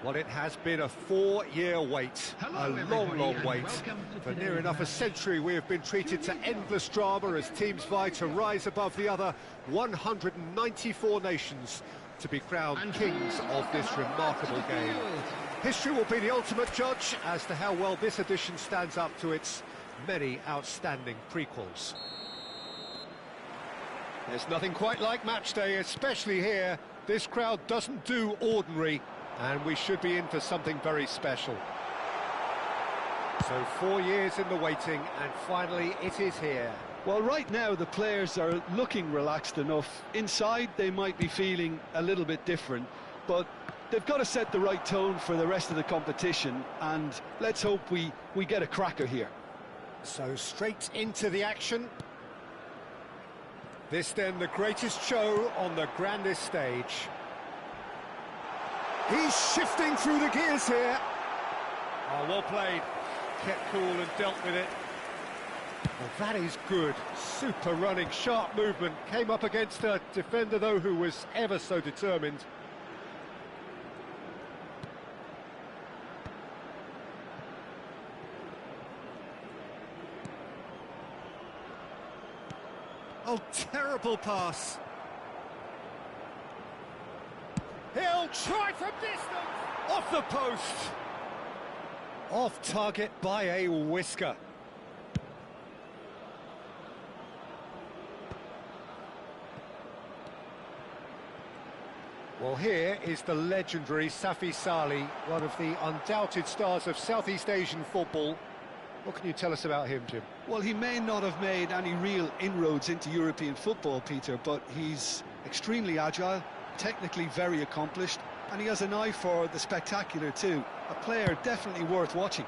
Well, it has been a 4-year wait, a long wait. For near enough a century we have been treated to endless drama as teams vie to rise above the other 194 nations to be crowned kings of this remarkable game. History will be the ultimate judge as to how well this edition stands up to its many outstanding prequels. There's nothing quite like match day, especially here. This crowd doesn't do ordinary, and we should be in for something very special. So 4 years in the waiting, and finally it is here. Well, right now the players are looking relaxed enough. Inside they might be feeling a little bit different, but they've got to set the right tone for the rest of the competition, and let's hope we get a cracker here. So straight into the action. This then the greatest show on the grandest stage. He's shifting through the gears here. Oh, well played. Kept cool and dealt with it. Well, that is good. Super running, sharp movement. Came up against a defender, though, who was ever so determined. Oh, terrible pass. He'll try from distance. Off the post. Off target by a whisker. Well, here is the legendary Safi Salih, one of the undoubted stars of Southeast Asian football. What can you tell us about him, Jim? Well, he may not have made any real inroads into European football, Peter, but he's extremely agile, technically very accomplished, and he has an eye for the spectacular too. A player definitely worth watching.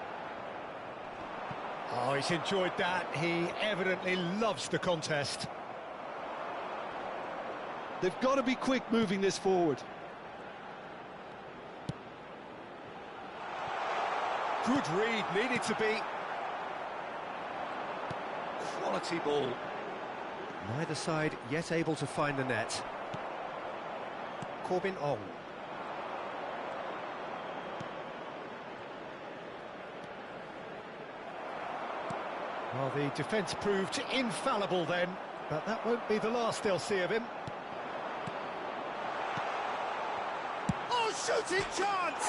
Oh, he's enjoyed that. He evidently loves the contest. They've got to be quick moving this forward. Good read, needed to be. Quality ball. Neither side yet able to find the net. Corbin Ong. Well, the defence proved infallible then, but that won't be the last they'll see of him. Oh, shooting chance!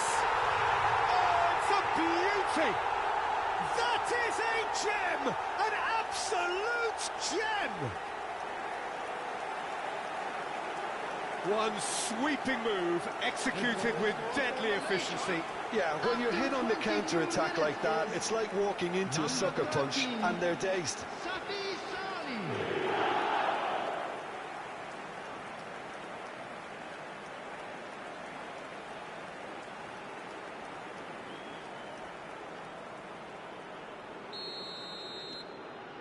Oh, it's a beauty! That is a gem! An absolute gem! One sweeping move, executed with deadly efficiency. Yeah, when you're hit on the counter-attack like that, it's like walking into a sucker punch, and they're dazed.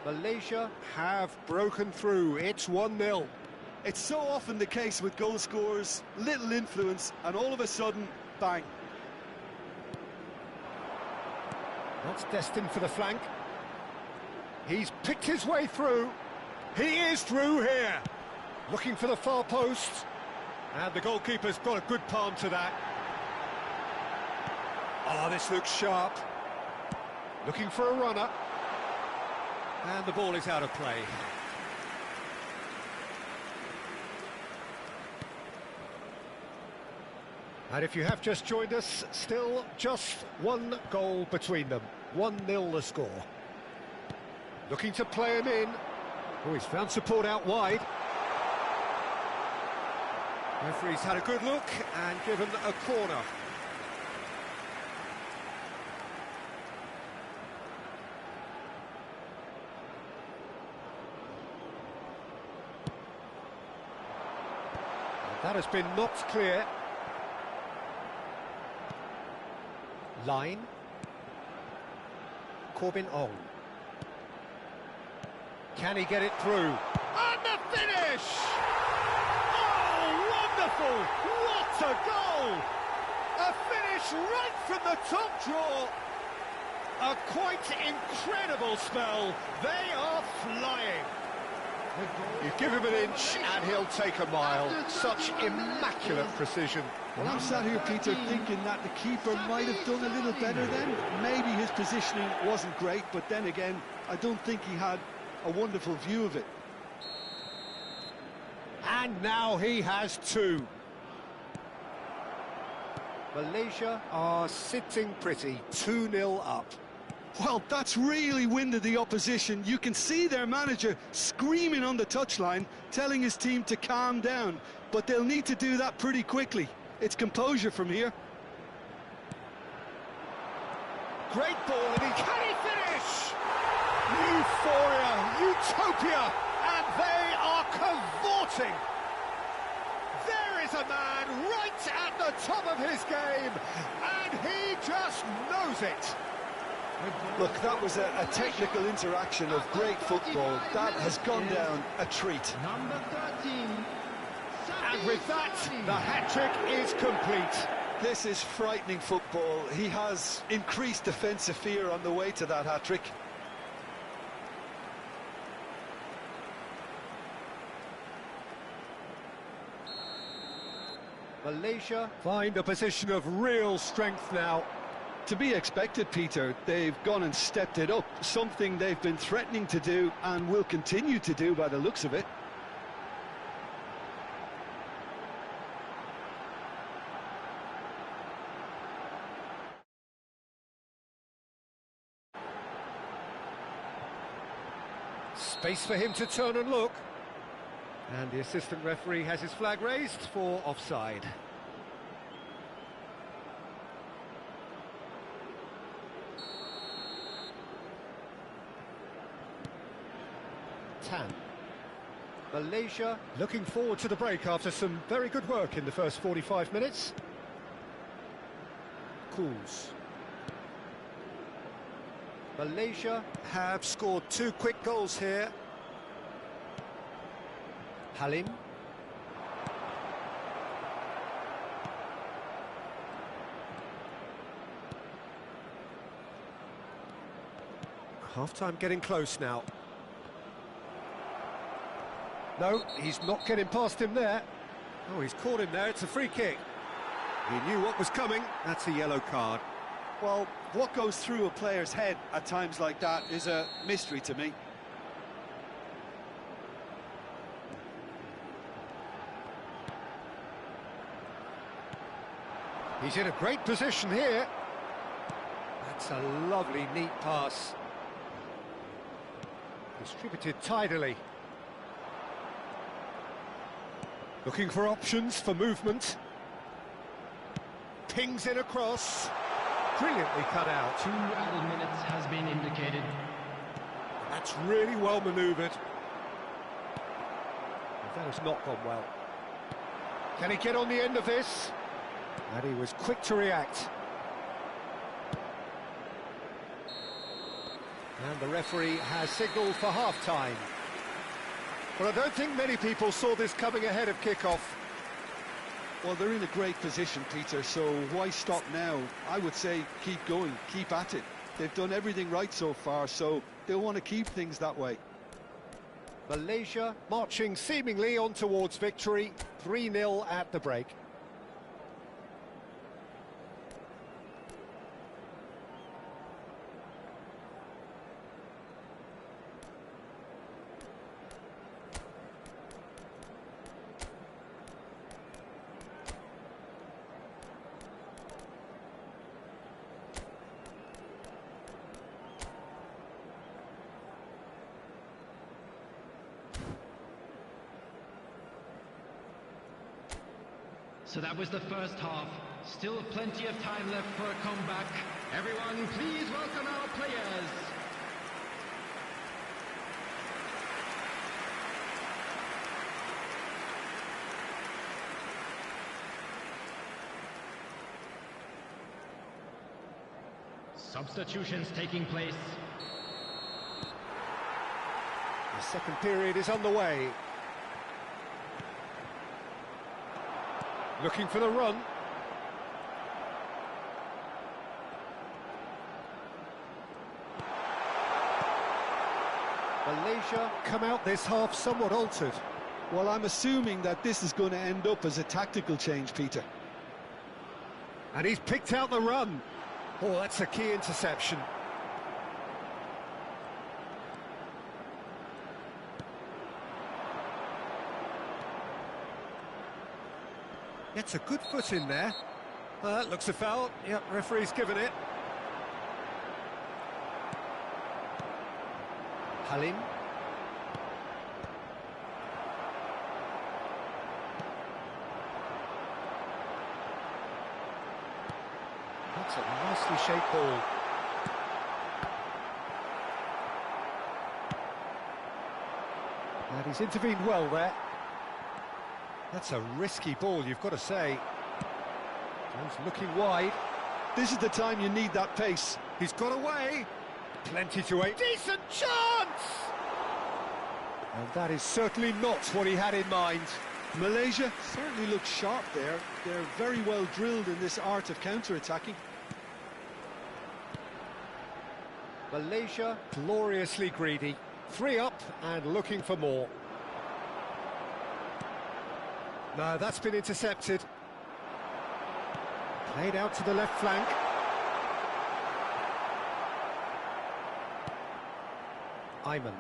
Malaysia have broken through. It's 1-0. It's so often the case with goal scorers, little influence, and all of a sudden, bang. That's destined for the flank. He's picked his way through. He is through here. Looking for the far post. And the goalkeeper's got a good palm to that. Oh, this looks sharp. Looking for a runner. And the ball is out of play. And if you have just joined us, still just one goal between them. 1-0 the score. Looking to play him in. Oh, he's found support out wide. Referee's had a good look and given a corner. And that has been knocked clear. Line. Corbin Ong. Can he get it through? And the finish! Oh, wonderful! What a goal! A finish right from the top draw. A quite incredible spell. They are flying. You give him an inch and he'll take a mile. Such immaculate precision. Well, I'm sat here, Peter, thinking that the keeper might have done a little better then. Maybe his positioning wasn't great, but then again, I don't think he had a wonderful view of it. And now he has two. Malaysia are sitting pretty, 2-0 up. Well, that's really winded the opposition. You can see their manager screaming on the touchline, telling his team to calm down. But they'll need to do that pretty quickly. It's composure from here. Great ball, and can he finish? Euphoria, utopia, and they are cavorting. There is a man right at the top of his game, and he just knows it. Look, that was a technical interaction of great football. That has gone down a treat. Number 13. And with that, the hat-trick is complete. This is frightening football. He has increased defensive fear on the way to that hat-trick. Malaysia find a position of real strength now. To be expected, Peter. They've gone and stepped it up, something they've been threatening to do and will continue to do by the looks of it. Space for him to turn and look. And the assistant referee has his flag raised for offside. Malaysia looking forward to the break after some very good work in the first 45 minutes. Cools. Malaysia have scored 2 quick goals here. Halim. Half-time getting close now. No, he's not getting past him there. Oh, he's caught him there. It's a free kick. He knew what was coming. That's a yellow card. Well, what goes through a player's head at times like that is a mystery to me. He's in a great position here. That's a lovely, neat pass. Distributed tidily. Looking for options for movement. Pings in across. Brilliantly cut out. 2 added minutes has been indicated. That's really well manoeuvred. That has not gone well. Can he get on the end of this? And he was quick to react. And the referee has signalled for half-time. Well, I don't think many people saw this coming ahead of kick-off. Well, they're in a great position, Peter, so why stop now? I would say keep going, keep at it. They've done everything right so far, so they'll want to keep things that way. Malaysia marching seemingly on towards victory, 3-0 at the break. So that was the first half. Still plenty of time left for a comeback. Everyone, please welcome our players. Substitutions taking place. The second period is underway. Looking for the run. Malaysia come out this half somewhat altered. Well, I'm assuming that this is going to end up as a tactical change, Peter. And he's picked out the run. Oh, that's a key interception. Gets a good foot in there. That looks a foul. Yep, referee's given it. Halim. That's a nicely shaped ball. And he's intervened well there. That's a risky ball, you've got to say. He's looking wide. This is the time you need that pace. He's got away. Plenty to aim. Decent chance! And that is certainly not what he had in mind. Malaysia certainly looks sharp there. They're very well drilled in this art of counter-attacking. Malaysia gloriously greedy. 3 up and looking for more. No, that's been intercepted. Played out to the left flank. Ayman.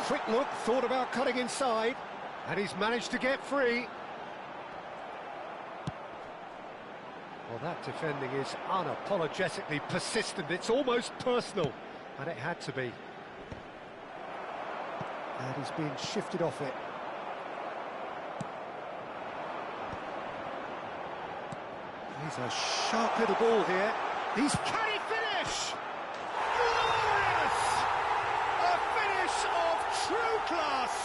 Quick look, thought about cutting inside, and he's managed to get free. Well, that defending is unapologetically persistent. It's almost personal, and it had to be. And he's being shifted off it. He's a sharp little ball here. Can he finish? Glorious! A finish of true class!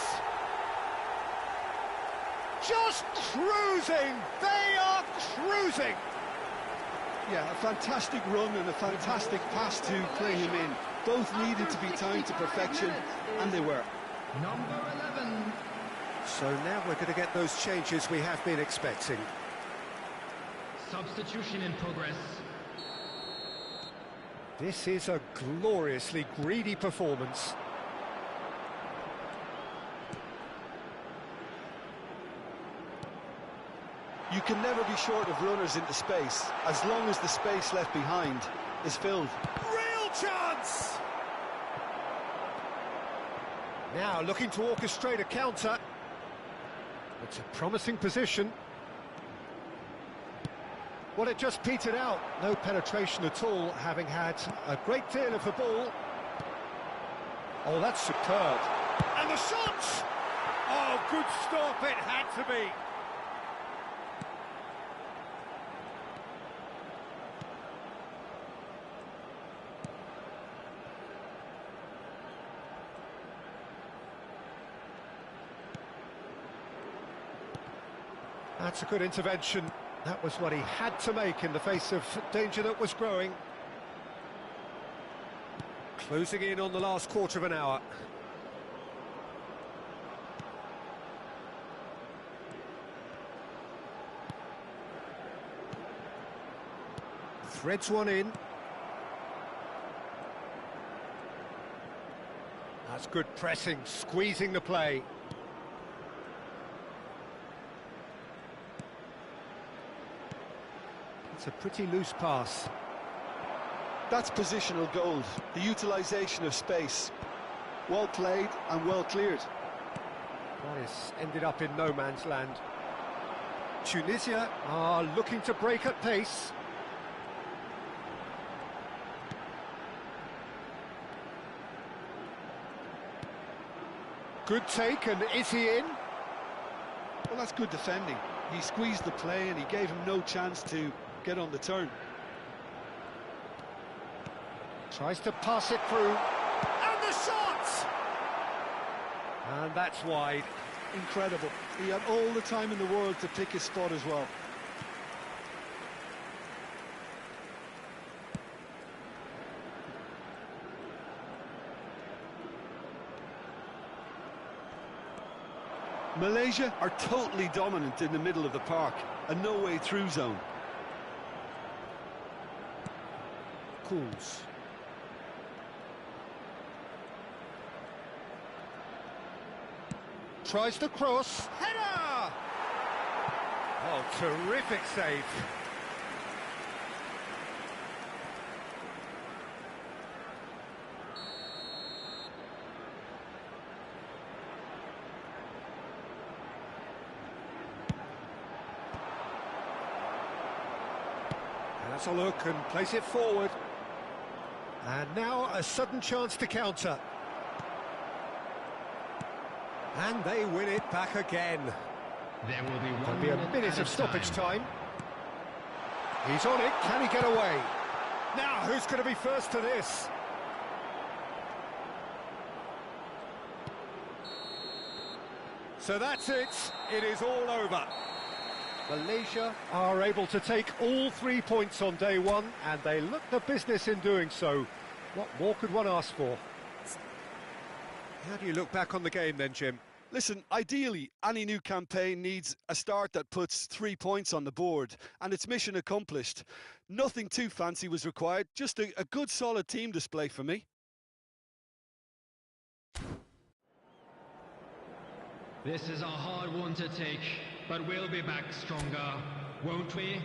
Just cruising! They are cruising! Yeah, a fantastic run and a fantastic pass to play him in. Both needed to be timed to perfection, and they were. Number 11. So now we're going to get those changes we have been expecting. Substitution in progress. This is a gloriously greedy performance. You can never be short of runners into space, as long as the space left behind is filled. Real chance! Now looking to orchestrate a counter. It's a promising position. Well, it just petered out. No penetration at all, having had a great deal of the ball. Oh, that's superb. And the shot! Oh, good stop, it had to be. That's a good intervention. That was what he had to make in the face of danger that was growing. Closing in on the last quarter of an hour. Threads one in. That's good pressing, squeezing the play. It's a pretty loose pass. That's positional gold, the utilisation of space. Well played and well cleared. That has ended up in no man's land. Tunisia are looking to break at pace. Good take, and is he in? Well, that's good defending. He squeezed the play and he gave him no chance to get on the turn. Tries to pass it through. And the shot! And that's wide. Incredible. He had all the time in the world to pick his spot as well. Malaysia are totally dominant in the middle of the park, a no-way through zone. Cools. Tries to cross. Header! Oh, terrific save. That's a look and place it forward. And now a sudden chance to counter. And they win it back again. There will be There'll be a minute of stoppage time. He's on it, can he get away? Now, who's going to be first to this? So that's it, it is all over. Malaysia are able to take all 3 points on day one, and they look the business in doing so. What more could one ask for? How do you look back on the game then, Jim? Listen, ideally, any new campaign needs a start that puts 3 points on the board, and it's mission accomplished. Nothing too fancy was required, just a good, solid team display for me. This is a hard one to take, but we'll be back stronger, won't we?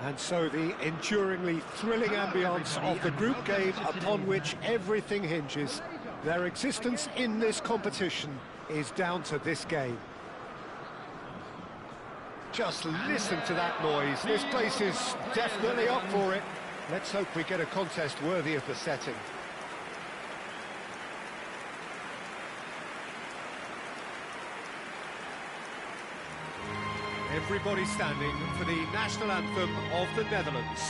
And so the enduringly thrilling ambience of the group game upon which everything hinges. Their existence in this competition is down to this game. Just listen to that noise. This place is definitely up for it. Let's hope we get a contest worthy of the setting. Everybody standing for the national anthem of the Netherlands.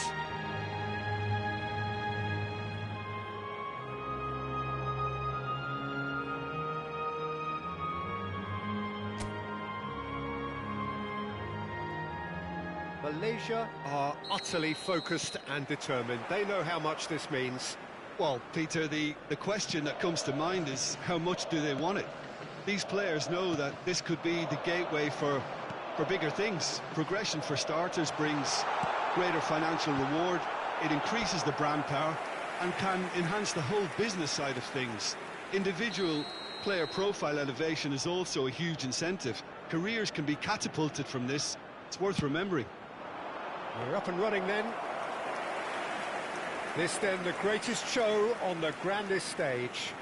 Malaysia are utterly focused and determined. They know how much this means. Well, Peter, the question that comes to mind is how much do they want it? These players know that this could be the gateway for bigger things. Progression, for starters, brings greater financial reward, it increases the brand power and can enhance the whole business side of things. Individual player profile elevation is also a huge incentive. Careers can be catapulted from this. It's worth remembering. We're up and running then. This then the greatest show on the grandest stage.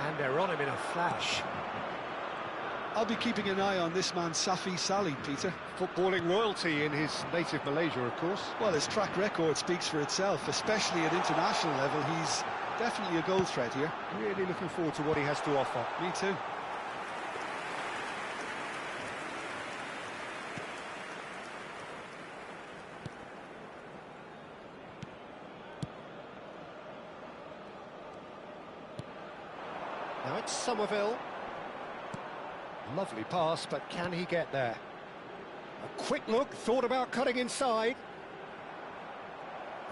And they're on him in a flash. I'll be keeping an eye on this man, Safi Salih, Peter. Footballing royalty in his native Malaysia, of course. Well, his track record speaks for itself, especially at international level. He's definitely a goal threat here. Really looking forward to what he has to offer. Me too. Now it's Somerville. Lovely pass, but can he get there? A quick look, thought about cutting inside.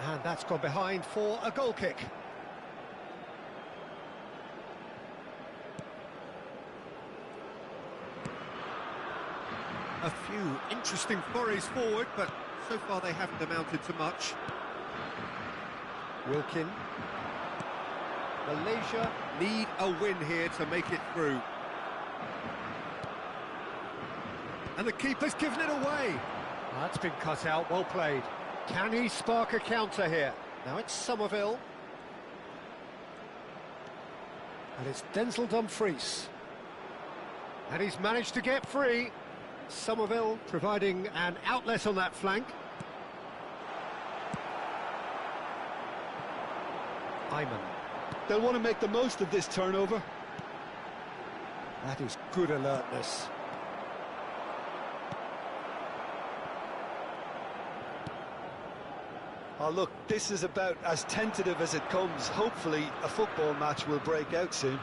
And that's gone behind for a goal kick. A few interesting forays forward, but so far they haven't amounted to much. Wilkin. Malaysia need a win here to make it through. And the keeper's given it away. That's been cut out, well played. Can he spark a counter here? Now it's Somerville. And it's Denzel Dumfries. And he's managed to get free. Somerville providing an outlet on that flank. Ayman. They'll want to make the most of this turnover. That is good alertness. Oh, look, this is about as tentative as it comes. Hopefully, a football match will break out soon.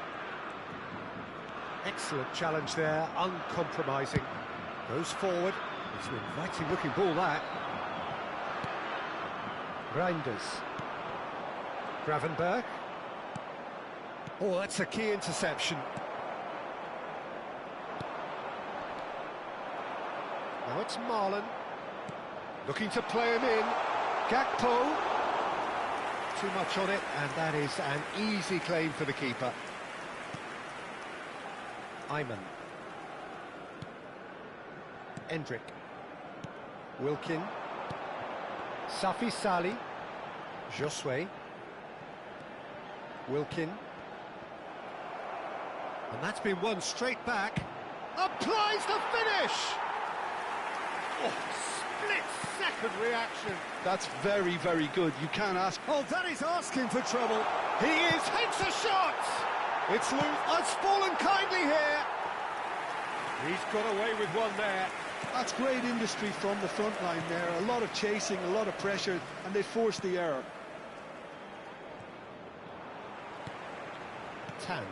Excellent challenge there, uncompromising. Goes forward. It's an inviting looking ball, that. Reinders. Gravenberg. Oh, that's a key interception. Now it's Marlon. Looking to play him in. Gakpo. Too much on it, and that is an easy claim for the keeper. Ayman. Endrick. Wilkin. Safi Salih. Josue. Wilkin. And that's been won straight back. Applies the finish! Oh, split-second reaction. That's very, very good. You can't ask. Oh, that is asking for trouble. He hits a shot! It's loose. It's fallen kindly here. He's got away with one there. That's great industry from the front line there. A lot of chasing, a lot of pressure, and they forced the error. Tan.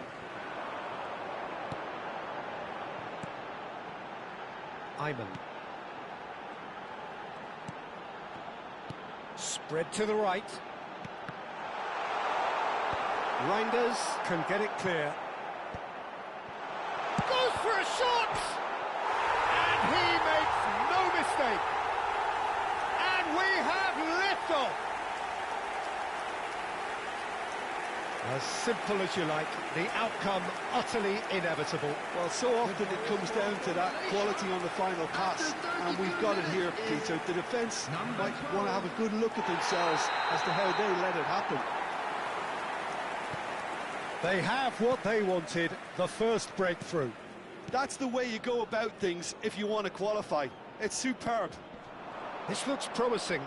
Ayman. Spread to the right. Reinders can get it clear. Goes for a shot! And he makes no mistake. And we have liftoff. As simple as you like, the outcome utterly inevitable. Well, so often it comes down to that quality on the final pass, and we've got it here, Peter. The defence might want to have a good look at themselves as to how they let it happen. They have what they wanted, the first breakthrough. That's the way you go about things if you want to qualify. It's superb. This looks promising.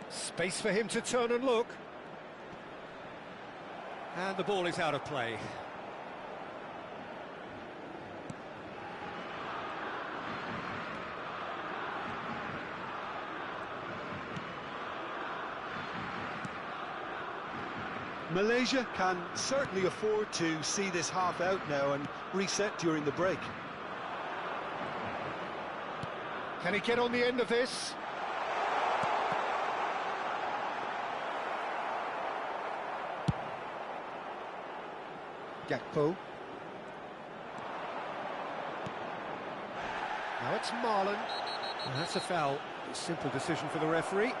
Space for him to turn and look. And the ball is out of play. Malaysia can certainly afford to see this half out now and reset during the break. Can he get on the end of this? Gakpo. Now it's Marlon. And that's a foul. A simple decision for the referee.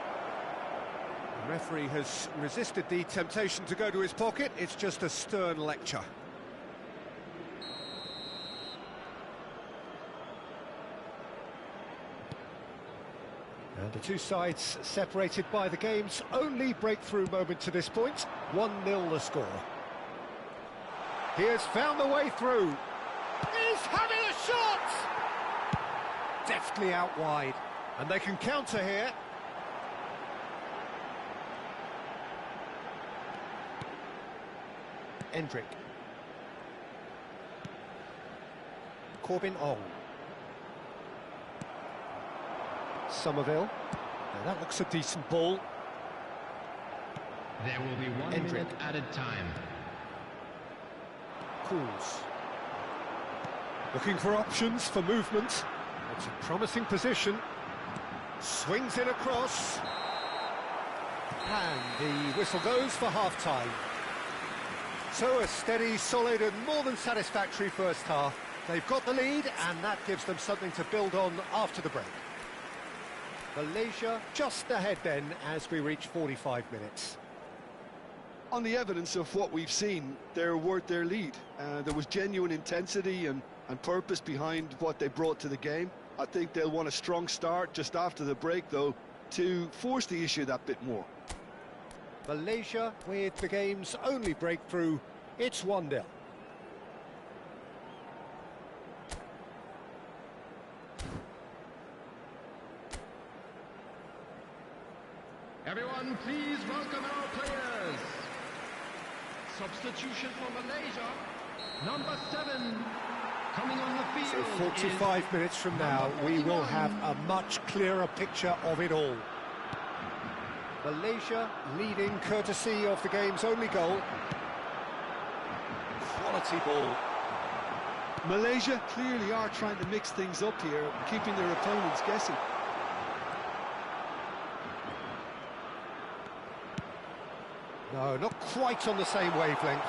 The referee has resisted the temptation to go to his pocket. It's just a stern lecture. And the two sides separated by the game's only breakthrough moment to this point. 1-0 the score. He has found the way through. He's having a shot! Deftly out wide. And they can counter here. Endrick. Corbin Ong. Somerville. Now that looks a decent ball. There will be 1 Endrick. minute added time. Cools. Looking for options for movement. It's a promising position. Swings in across. And the whistle goes for half-time. So a steady, solid and more than satisfactory first half. They've got the lead and that gives them something to build on after the break. Malaysia just ahead then as we reach 45 minutes. On the evidence of what we've seen, they're worth their lead. There was genuine intensity and purpose behind what they brought to the game. I think they'll want a strong start just after the break, though, to force the issue that bit more. Malaysia with the game's only breakthrough. It's 1-0. Everyone, please welcome our players. Substitution for Malaysia. Number 7 coming on the So field. 45 minutes from now, we will have a much clearer picture of it all. Malaysia leading courtesy of the game's only goal. Quality ball. Malaysia clearly are trying to mix things up here, keeping their opponents guessing. No, not quite on the same wavelength.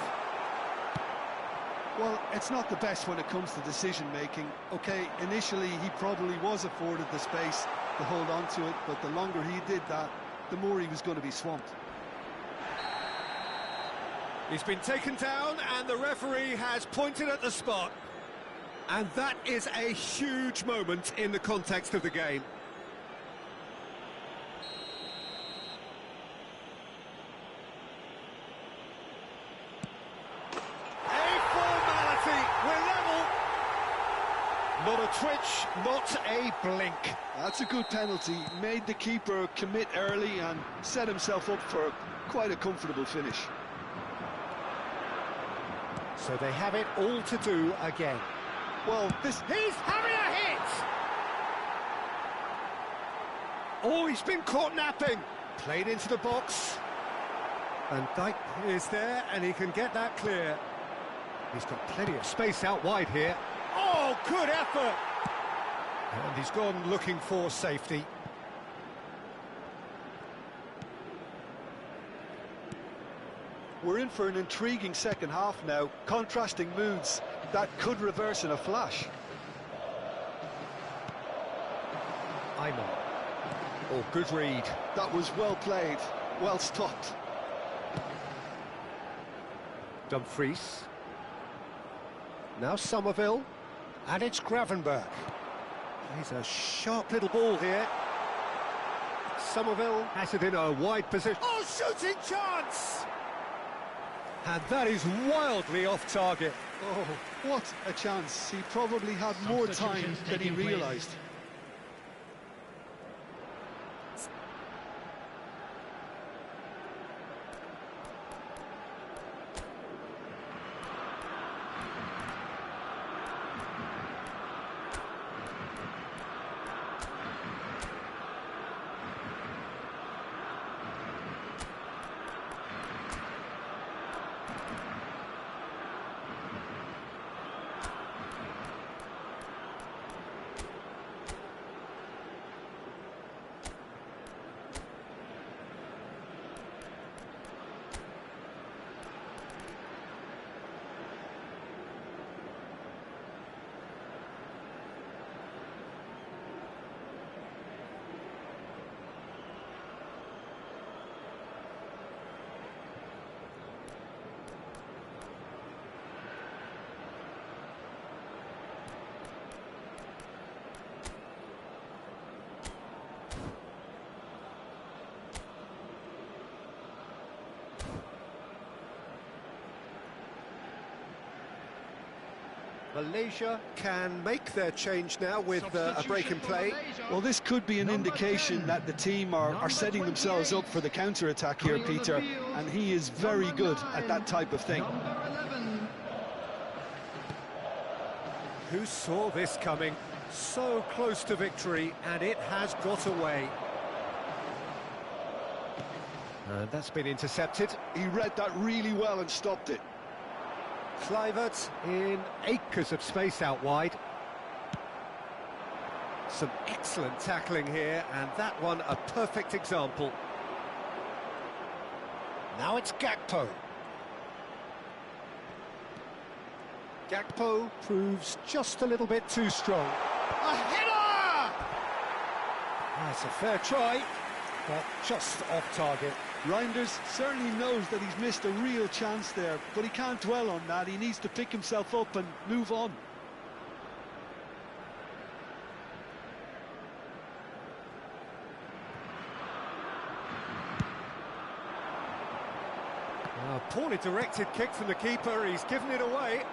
Well, it's not the best when it comes to decision-making. OK, initially he probably was afforded the space to hold on to it, but the longer he did that, the more he was going to be swamped. He's been taken down and the referee has pointed at the spot. And that is a huge moment in the context of the game. Not a twitch, not a blink. That's a good penalty. Made the keeper commit early and set himself up for quite a comfortable finish. So they have it all to do again. Well, He's having a hit! Oh, he's been caught napping. Played into the box. And Dyke is there and he can get that clear. He's got plenty of space out wide here. Oh, good effort! And he's gone looking for safety. We're in for an intriguing second half now. Contrasting moods that could reverse in a flash. Ayman. Oh, good read. That was well played, well stopped. Dumfries. Now Somerville. And it's Gravenberg. He's a sharp little ball here. Somerville has it in a wide position. Oh, shooting chance! And that is wildly off target. Oh, what a chance. He probably had more time than he realised. Malaysia can make their change now with a break in play. Well, this could be an indication that the team are setting themselves up for the counter-attack here, Peter, and he is very good at that type of thing. Who saw this coming? So close to victory, and it has got away. And that's been intercepted. He read that really well and stopped it. Kluivert in acres of space out wide. Some excellent tackling here, and that one a perfect example. Now it's Gakpo. Gakpo proves just a little bit too strong. A header! That's a fair try, but just off target. Reinders certainly knows that he's missed a real chance there, but he can't dwell on that. He needs to pick himself up and move on. A poorly directed kick from the keeper, he's given it away.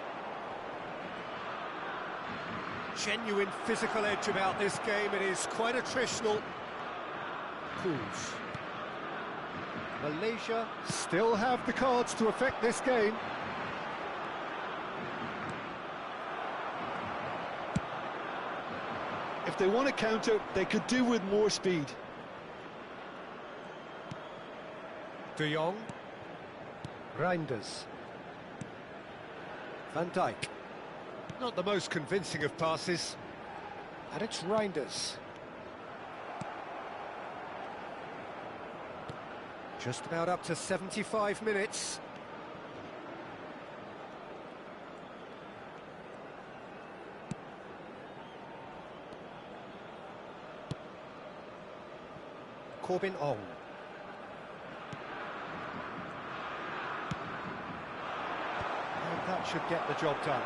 Genuine physical edge about this game, it is quite attritional. Cools. Malaysia still have the cards to affect this game. If they want to counter, they could do with more speed. De Jong. Reinders. Van Dijk. Not the most convincing of passes. And it's Reinders. Just about up to 75 minutes. Corbin Ong. And that should get the job done.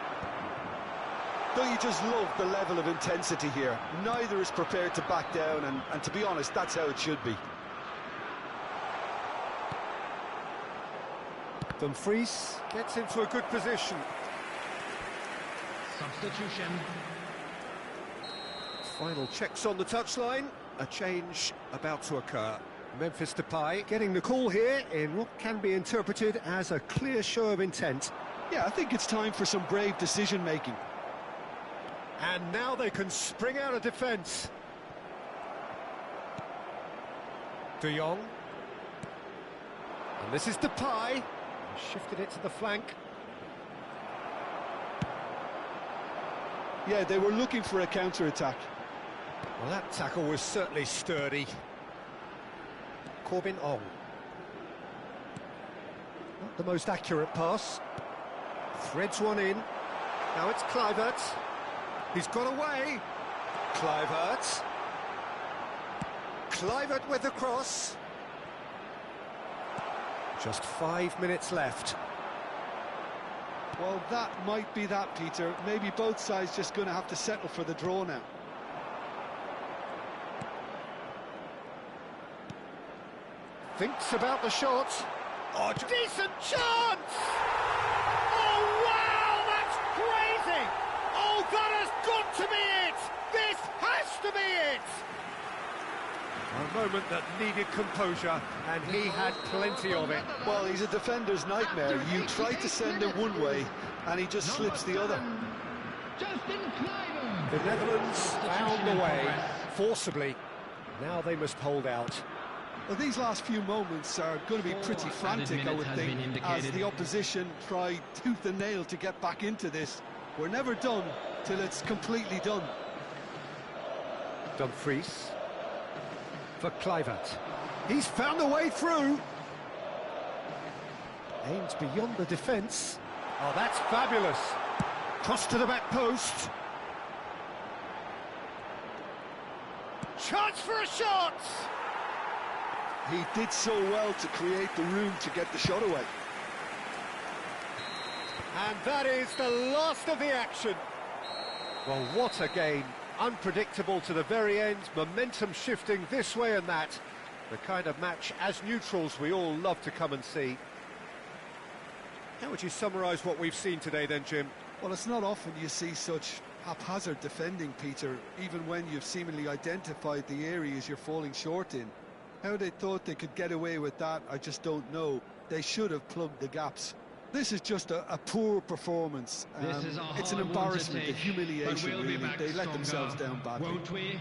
Don't you just love the level of intensity here? Neither is prepared to back down, and to be honest, that's how it should be. Dumfries gets into a good position. Substitution. Final checks on the touchline. A change about to occur. Memphis Depay getting the call here in what can be interpreted as a clear show of intent. Yeah, I think it's time for some brave decision-making. And now they can spring out of defence. De Jong. And this is Depay. Shifted it to the flank. Yeah, they were looking for a counter-attack. Well, that tackle was certainly sturdy. Corbin Ong. Not the most accurate pass. Threads one in. Now it's Kluivert. He's got away. Kluivert. Kluivert with the cross. Just 5 minutes left. Well, that might be that, Peter. Maybe both sides just going to have to settle for the draw now. Thinks about the shot. Oh, decent chance! Oh, wow! That's That has got to be it! This has to be it! A moment that needed composure, and he had plenty of it. Well, he's a defender's nightmare. You try to send him one way, and he just slips the other. The Netherlands found the way, forcibly. Now they must hold out. Well, these last few moments are going to be pretty frantic, I would think, as the opposition try tooth and nail to get back into this. We're never done till it's completely done. Dumfries for Kluivert. He's found a way through. Aims beyond the defence. Oh, that's fabulous. Cross to the back post. Chance for a shot! He did so well to create the room to get the shot away. And that is the last of the action. Well, what a game. Unpredictable to the very end, momentum shifting this way and that. The kind of match, as neutrals, we all love to come and see. How would you summarise what we've seen today then, Jim? Well, it's not often you see such haphazard defending, Peter, even when you've seemingly identified the areas you're falling short in. How they thought they could get away with that, I just don't know. They should have plugged the gaps. This is just a poor performance. It's an embarrassment, a humiliation, really. They let themselves down badly. Won't we?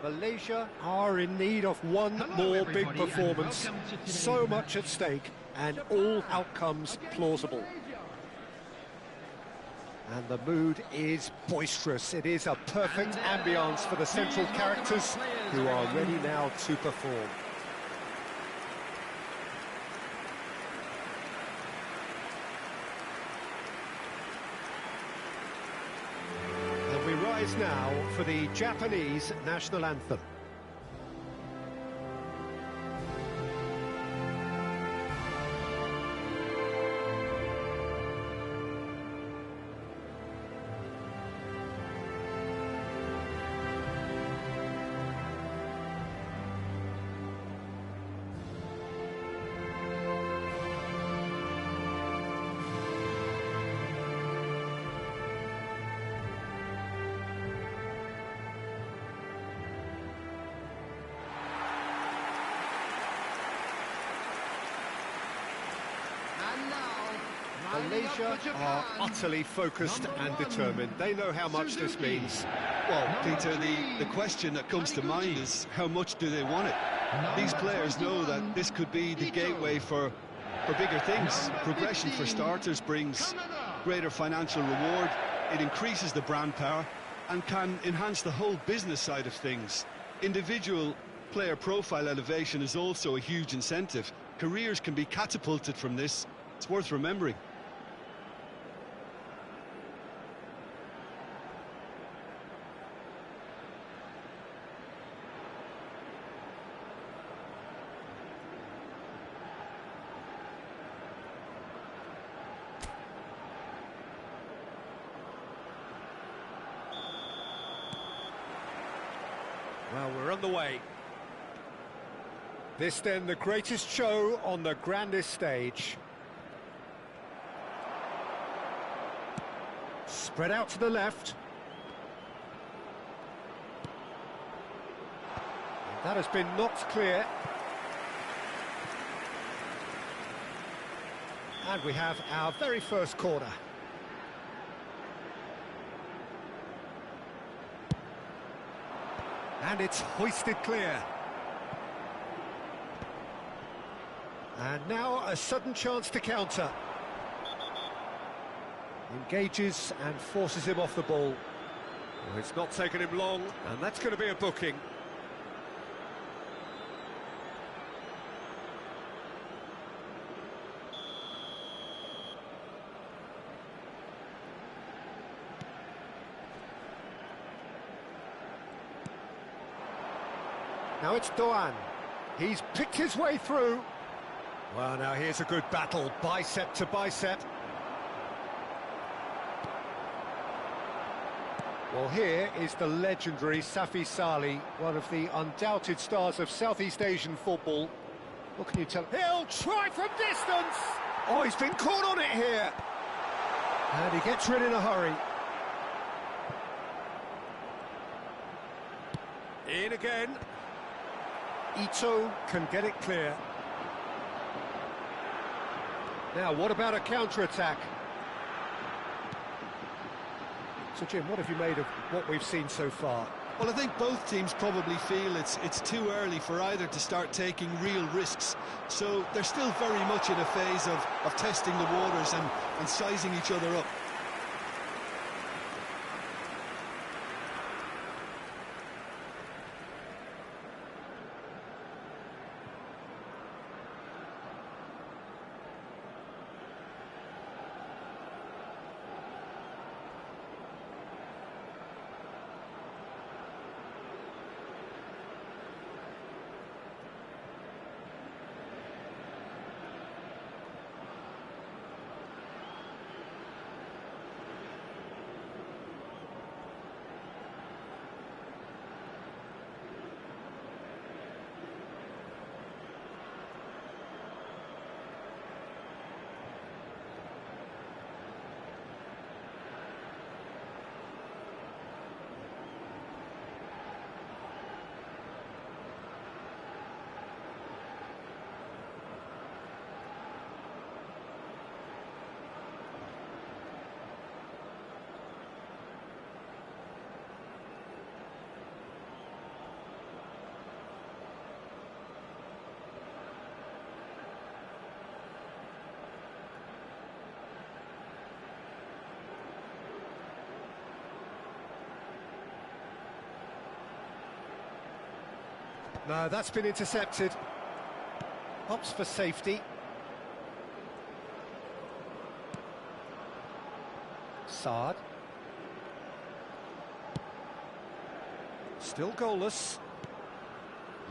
Malaysia are in need of one more big performance. So much at stake and all outcomes plausible. And the mood is boisterous. It is a perfect ambience for the central characters who are ready now to perform. And we rise now for the Japanese national anthem. Malaysia are utterly focused and determined. They know how much this means. Well, Peter, the question that comes to mind is how much do they want it? These players know that this could be the gateway for bigger things. Progression, for starters, brings greater financial reward. It increases the brand power and can enhance the whole business side of things. Individual player profile elevation is also a huge incentive. Careers can be catapulted from this. It's worth remembering. Well, we're on the way. This then the greatest show on the grandest stage. Spread out to the left. And that has been knocked clear. And we have our very first corner. And it's hoisted clear. And now a sudden chance to counter. Engages and forces him off the ball. Well, it's not taken him long, and that's going to be a booking. Now it's Doan. He's picked his way through. Well, now here's a good battle, bicep to bicep. Well, here is the legendary Safi Salih, one of the undoubted stars of Southeast Asian football. What can you tell? He'll try from distance! Oh, he's been caught on it here! And he gets rid in a hurry. In again. Ito can get it clear. Now, what about a counter-attack? So, Jim, what have you made of what we've seen so far? Well, I think both teams probably feel it's too early for either to start taking real risks. So they're still very much in a phase of testing the waters and sizing each other up. No, that's been intercepted. Opts for safety. Saad. Still goalless.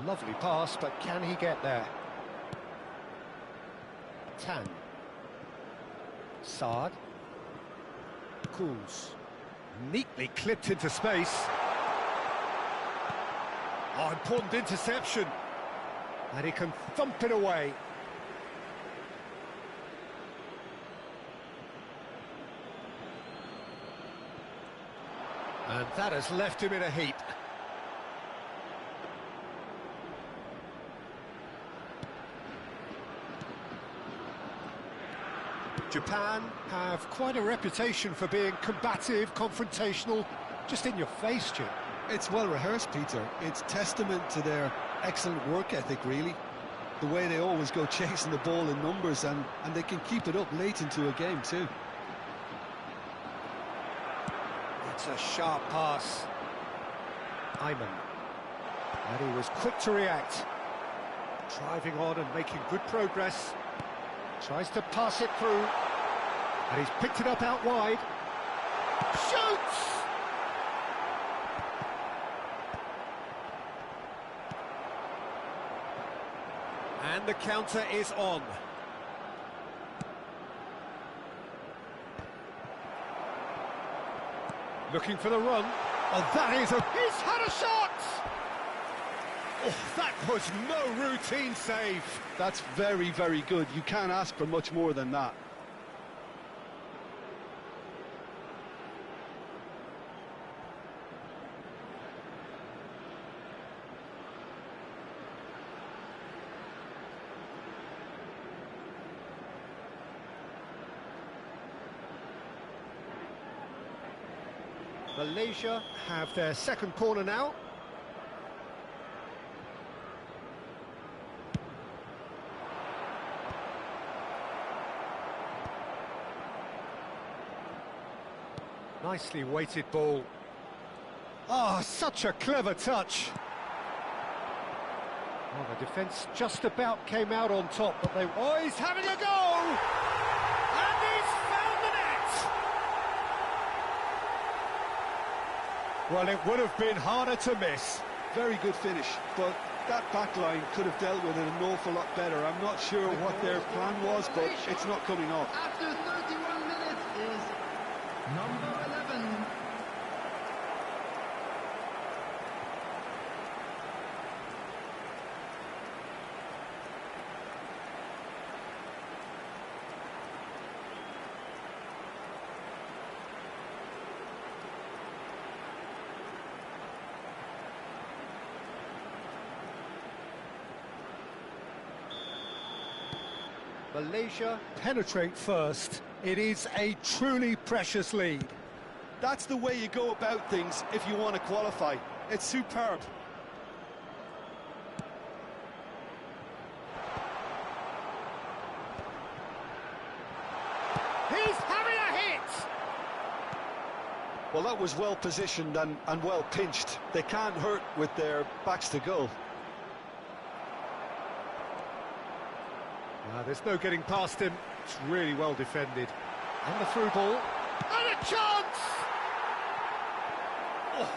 Lovely pass, but can he get there? Tan. Saad. Kuz. Neatly clipped into space. Oh, important interception. And he can thump it away. And that has left him in a heap. Japan have quite a reputation for being combative, confrontational, just in your face, Jim. It's well rehearsed, Peter. It's testament to their excellent work ethic, really. The way they always go chasing the ball in numbers, and they can keep it up late into a game too. It's a sharp pass. Ayman. And he was quick to react. Driving on and making good progress. Tries to pass it through. And he's picked it up out wide. Shoots! And the counter is on. Looking for the run. Oh, that is a... He's had a shot! Oh, that was no routine save. That's very, very good. You can't ask for much more than that. Malaysia have their second corner now. Nicely weighted ball. Oh, such a clever touch. Well, the defence just about came out on top, but they... Oh, he's having a go! And he's found the net! Well, it would have been harder to miss. Very good finish, but that back line could have dealt with it an awful lot better. I'm not sure what their plan was, but it's not coming off. After 31 minutes is number 11. Malaysia penetrate first. It is a truly precious lead. That's the way you go about things if you want to qualify. It's superb. He's having a hit! Well, that was well positioned and well pinched. They can't hurt with their backs to goal. There's no getting past him. It's really well defended. And the through ball. And a chance! Oh,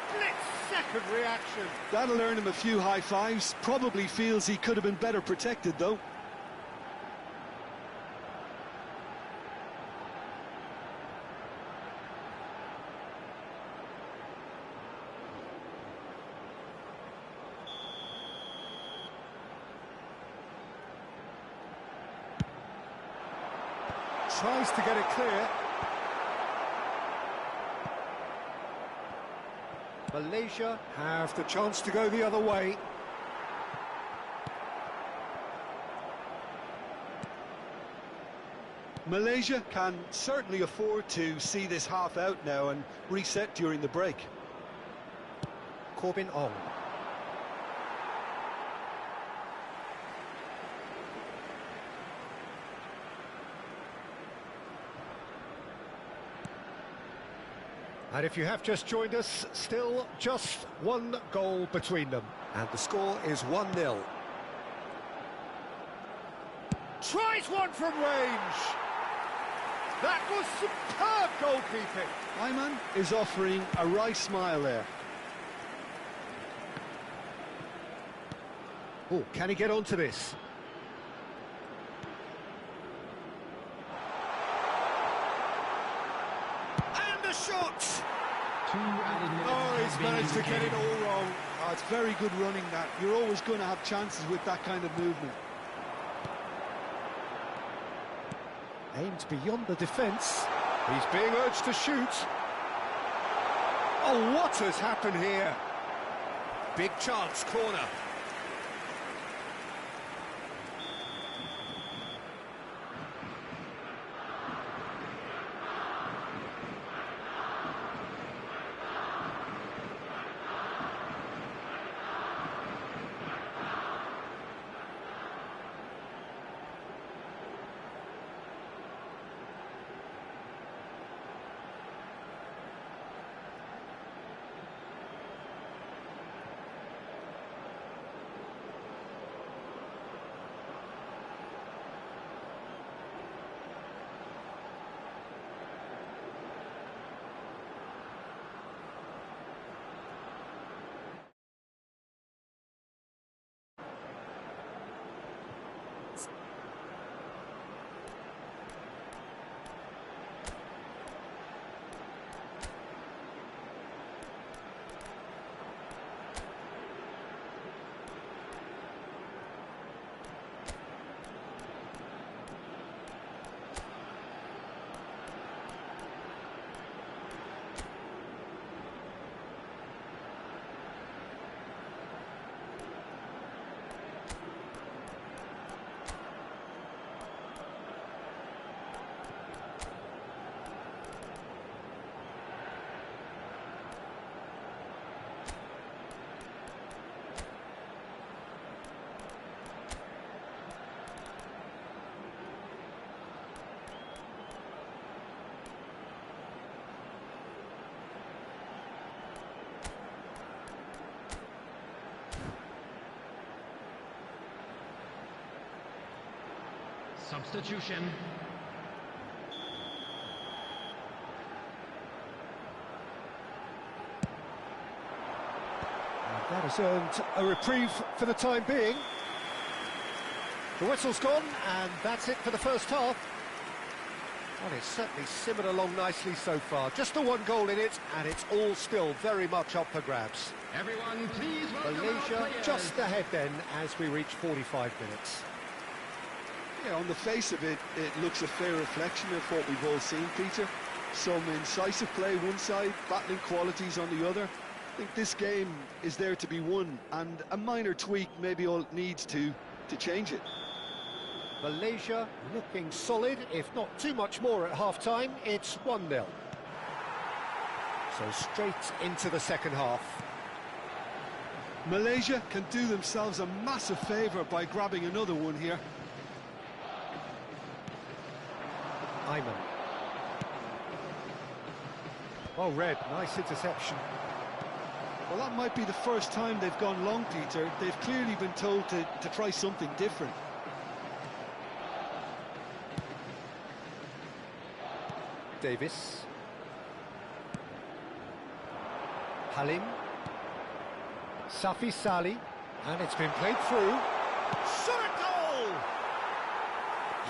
split-second reaction. That'll earn him a few high fives. Probably feels he could have been better protected, though. Tries to get it clear. Malaysia have the chance to go the other way. Malaysia can certainly afford to see this half out now and reset during the break. Corbin Ong. And if you have just joined us, still just one goal between them. And the score is 1-0. Tries one from range. That was superb goalkeeping. Ayman is offering a wry smile there. Oh, can he get onto this? And the shot! Oh, he's managed to get it all wrong. Oh, it's very good running, that. You're always going to have chances with that kind of movement. Aimed beyond the defence. He's being urged to shoot. Oh, what has happened here? Big chance, corner. Substitution. And that has earned a reprieve for the time being. The whistle's gone, and that's it for the first half. Well, it's certainly simmered along nicely so far. Just the one goal in it, and it's all still very much up for grabs. Everyone, please welcome our Malaysia players. just ahead then as we reach 45 minutes. Yeah, on the face of it, it looks a fair reflection of what we've all seen, Peter. Some incisive play one side, battling qualities on the other. I think this game is there to be won, and a minor tweak maybe all it needs to change it. Malaysia looking solid, if not too much more at half-time. It's 1-0. So straight into the second half. Malaysia can do themselves a massive favour by grabbing another one here. Ayman. Well read, nice interception. Well, that might be the first time they've gone long, Peter. They've clearly been told to try something different. Davis. Halim. Safi Salih. And it's been played through. Shot a goal!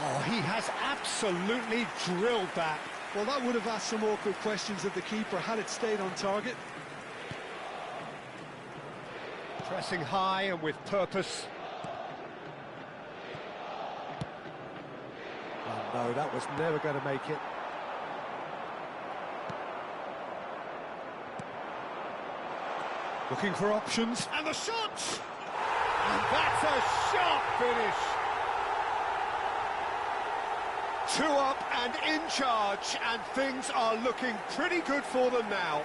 Oh, he has absolutely drilled that. Well, that would have asked some awkward questions of the keeper had it stayed on target. Pressing high and with purpose. Oh no, that was never going to make it. Looking for options, and the shot! And that's a sharp finish! 2 up and in charge, and things are looking pretty good for them now.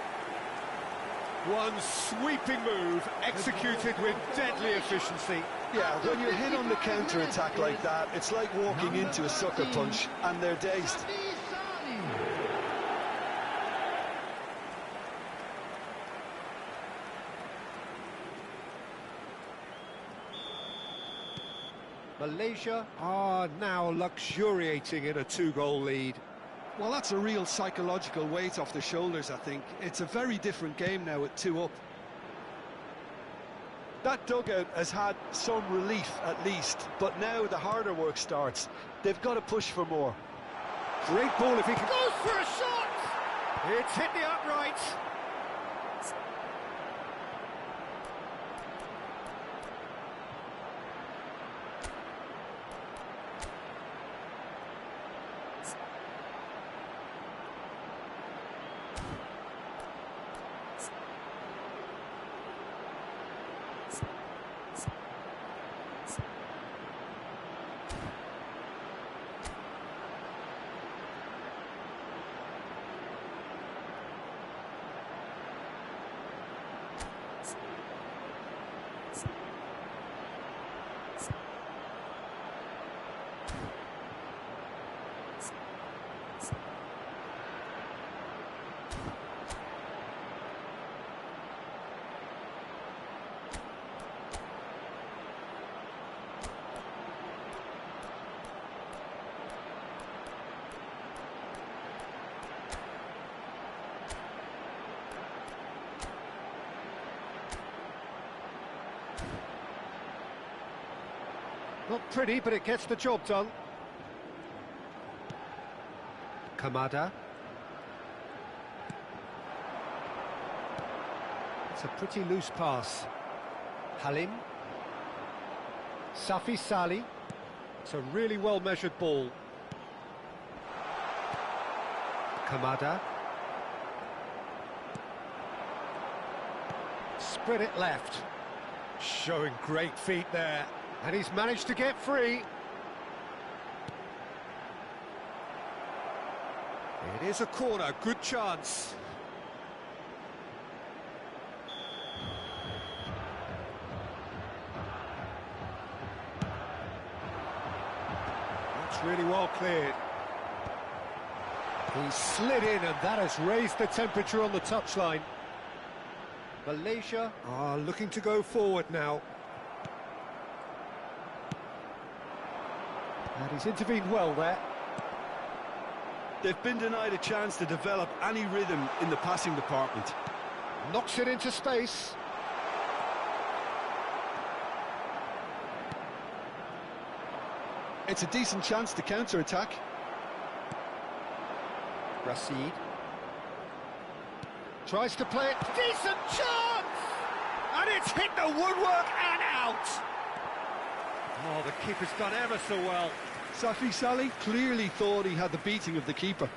One sweeping move, executed with deadly efficiency. Yeah, when you're hit on the counter-attack like that, it's like walking into a sucker punch, and they're dazed. Malaysia are now luxuriating in a 2-goal lead. Well, that's a real psychological weight off the shoulders, I think. It's a very different game now at 2 up. That dugout has had some relief at least, but now the harder work starts. They've got to push for more. Great ball if he can... Goes for a shot! It's hit the upright. Not pretty, but it gets the job done. Kamada. It's a pretty loose pass. Halim. Safi Sali. It's a really well-measured ball. Kamada. Spread it left. Showing great feet there. And he's managed to get free. It is a corner, good chance. That's really well cleared. He slid in, and that has raised the temperature on the touchline. Malaysia are looking to go forward now. And he's intervened well there. They've been denied a chance to develop any rhythm in the passing department. Knocks it into space. It's a decent chance to counter-attack. Rashid. Tries to play it. Decent chance! And it's hit the woodwork and out! Oh, the keeper's done ever so well. Safi Sali clearly thought he had the beating of the keeper.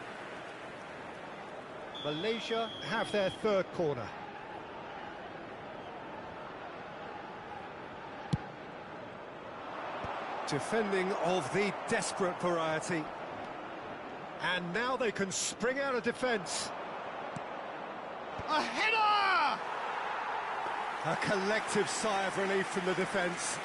Malaysia have their third corner. Defending of the desperate variety. And now they can spring out of defence. A header! A collective sigh of relief from the defence.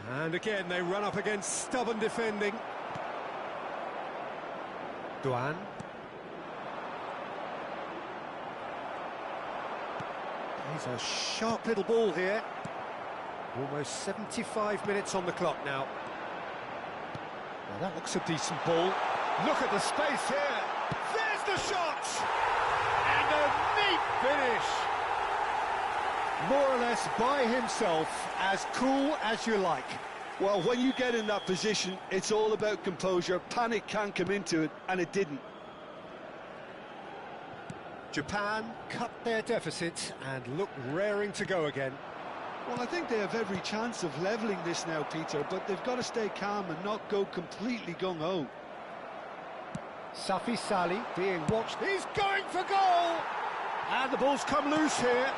And again, they run up against stubborn defending. Duan. He's a sharp little ball here. Almost 75 minutes on the clock now. Now that looks a decent ball. Look at the space here. There's the shot! And a neat finish. More or less by himself, as cool as you like. Well, when you get in that position, it's all about composure. Panic can come into it, and it didn't. Japan cut their deficit and look raring to go again. Well, I think they have every chance of levelling this now, Peter, but they've got to stay calm and not go completely gung-ho. Safi Sali being watched. He's going for goal! And the ball's come loose here.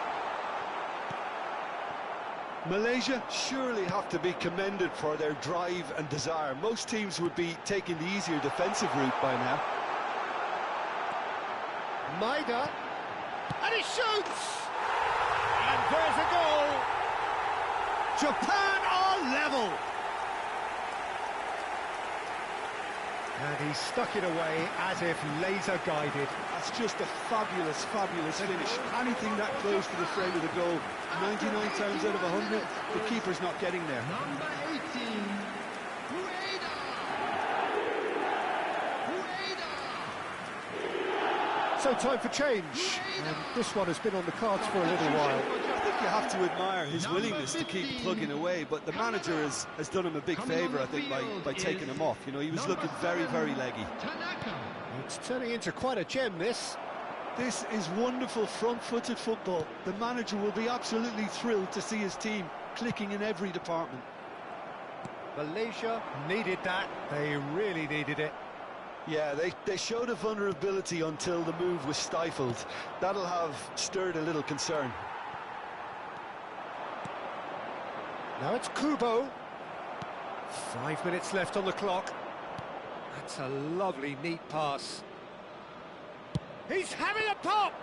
Malaysia surely have to be commended for their drive and desire. Most teams would be taking the easier defensive route by now. Maida, and he shoots! And there's a goal! Japan are level! And he stuck it away as if laser-guided. That's just a fabulous, fabulous finish. Anything that close to the frame of the goal, 99 times out of 100, the keeper's not getting there. Number 18, So time for change, and this one has been on the cards for a little while. I think you have to admire his willingness to keep plugging away, but the manager has done him a big favour, I think, by taking him off. You know, he was looking very, very leggy. It's turning into quite a gem, this. This is wonderful front-footed football. The manager will be absolutely thrilled to see his team clicking in every department. Malaysia needed that. They really needed it. Yeah, they showed a vulnerability until the move was stifled. That'll have stirred a little concern. Now it's Kubo. 5 minutes left on the clock. That's a lovely, neat pass. He's having a pop!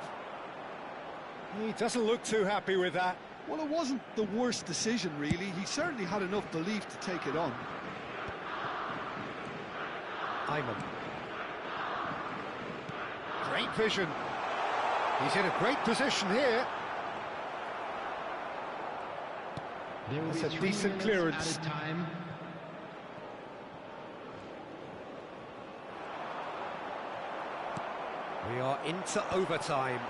He doesn't look too happy with that. Well, it wasn't the worst decision, really. He certainly had enough belief to take it on. Ayman. Great vision. He's in a great position here. That's a decent clearance. We are into overtime.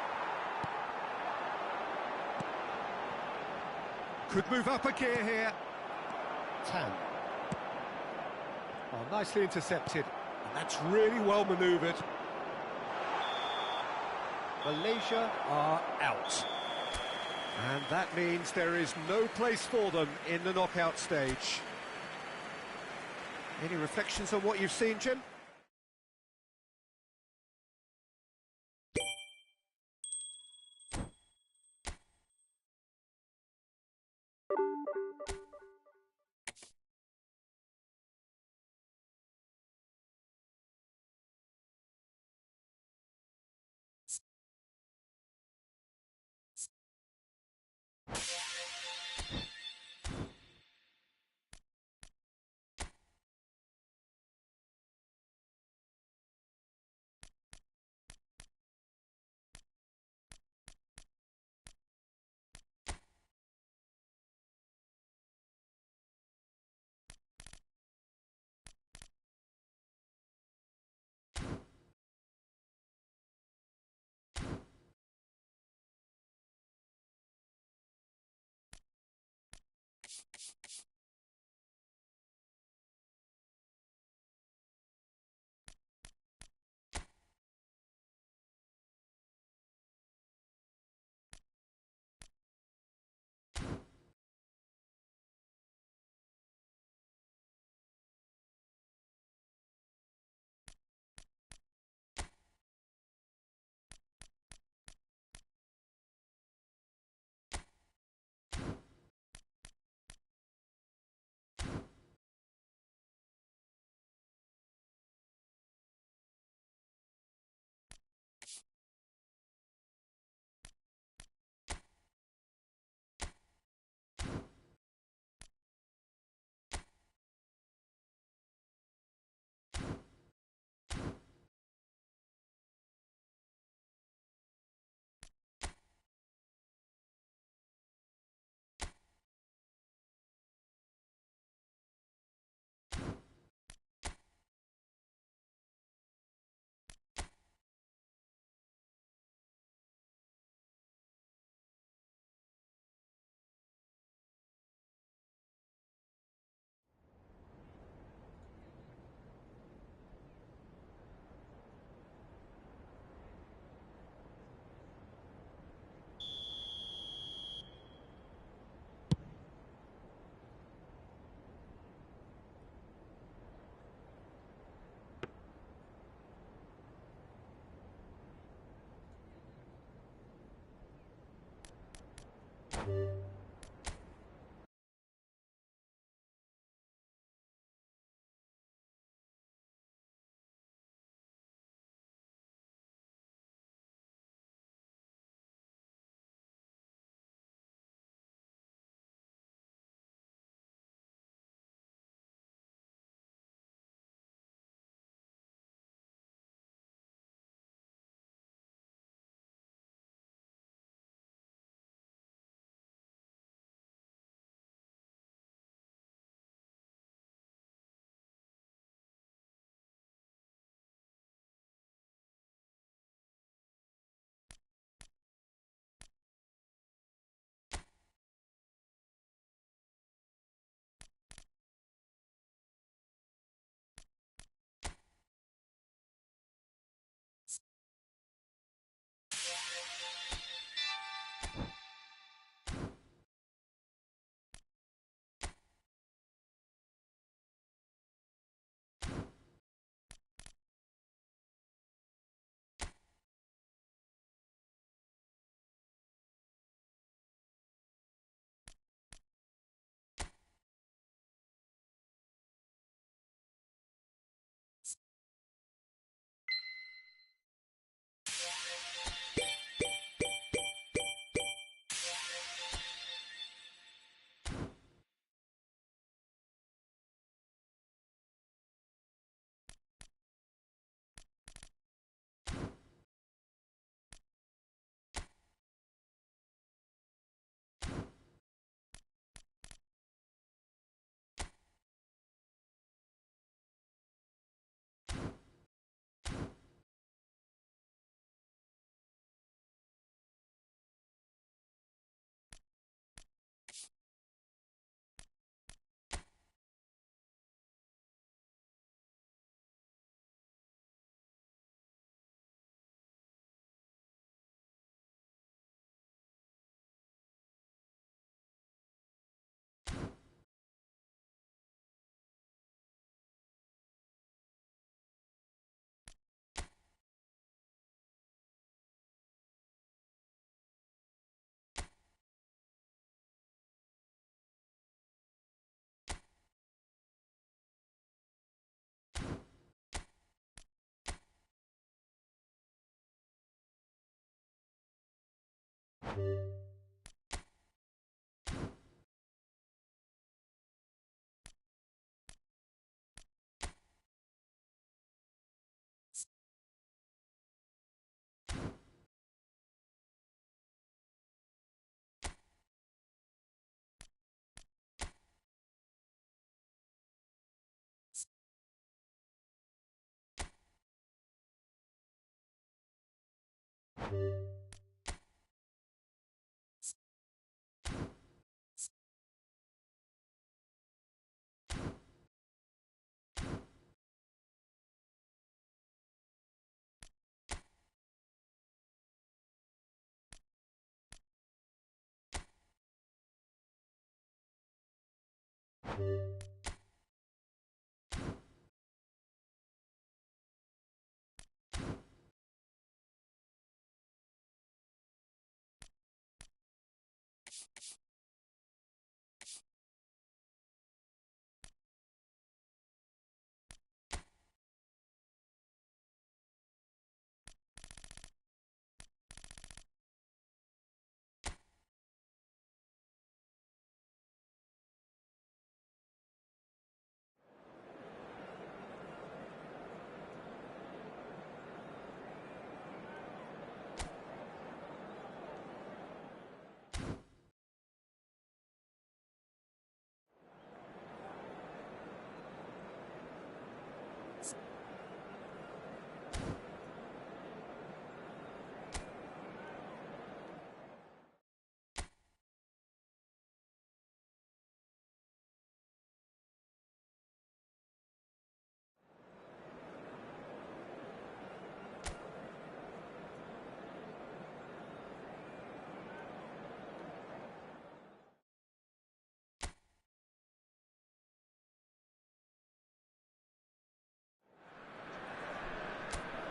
Could move up a gear here. Tan. Oh, nicely intercepted. And that's really well manoeuvred. Malaysia are out. And that means there is no place for them in the knockout stage. Any reflections on what you've seen, Jim?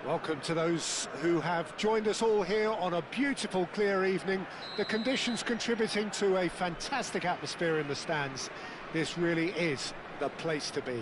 Welcome to those who have joined us all here on a beautiful, clear evening. The conditions contributing to a fantastic atmosphere in the stands. This really is the place to be.